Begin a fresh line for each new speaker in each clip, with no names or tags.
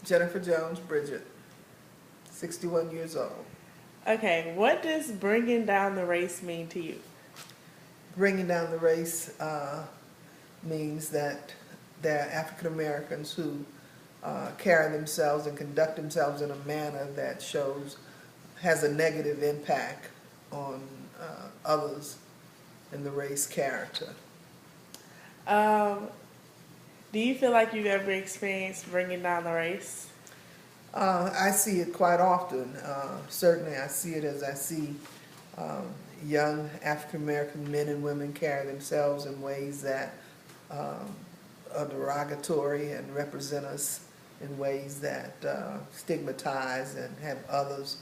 Jennifer Jones, Bridget, 61 years old.
Okay, what does bringing down the race mean to you?
Bringing down the race means that there are African Americans who carry themselves and conduct themselves in a manner that has a negative impact on others in the race character.
Do you feel like you've ever experienced bringing down the race?
I see it quite often. Certainly I see it as I see young African American men and women carry themselves in ways that are derogatory and represent us in ways that stigmatize and have others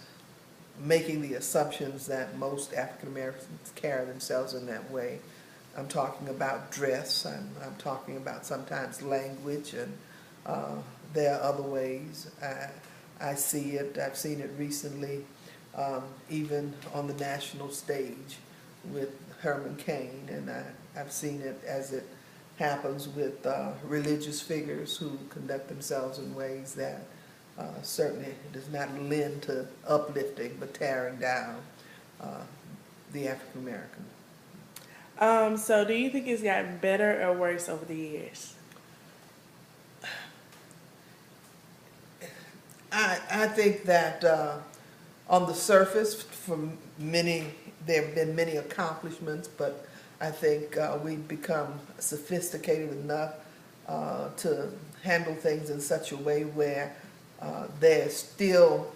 making the assumptions that most African Americans carry themselves in that way. I'm talking about dress, I'm talking about sometimes language, and there are other ways. I see it, I've seen it recently, even on the national stage with Herman Cain, and I've seen it as it happens with religious figures who conduct themselves in ways that certainly does not lend to uplifting but tearing down the African American.
So do you think it's gotten better or worse over the years?
I think that on the surface, there have been many accomplishments, but I think we've become sophisticated enough to handle things in such a way where there's still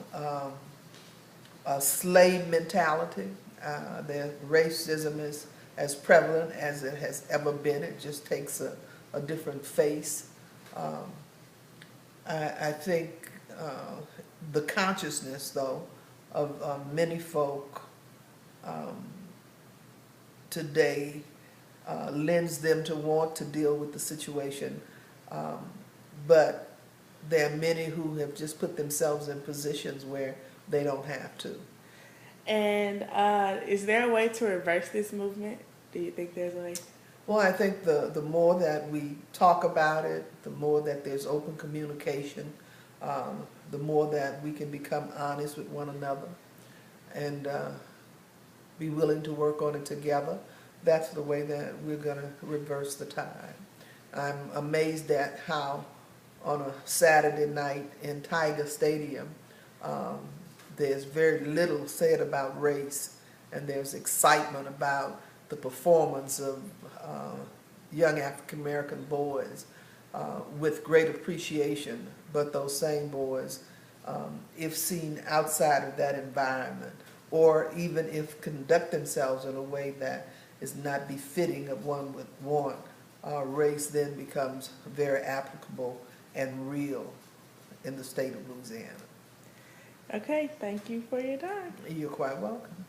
a slave mentality. Racism is as prevalent as it has ever been. It just takes a different face. I think the consciousness, though, of many folk today lends them to want to deal with the situation, but there are many who have just put themselves in positions where they don't have to.
And is there a way to reverse this movement? Do you think there's a way?
Well, I think the more that we talk about it, the more that there's open communication, the more that we can become honest with one another and be willing to work on it together, that's the way that we're going to reverse the tide. I'm amazed at how on a Saturday night in Tiger Stadium, there's very little said about race, and there's excitement about the performance of young African American boys with great appreciation, but those same boys, if seen outside of that environment, or even if conduct themselves in a way that is not befitting of one would want, race then becomes very applicable and real in the state of Louisiana.
Okay, thank you for your time.
You're quite welcome.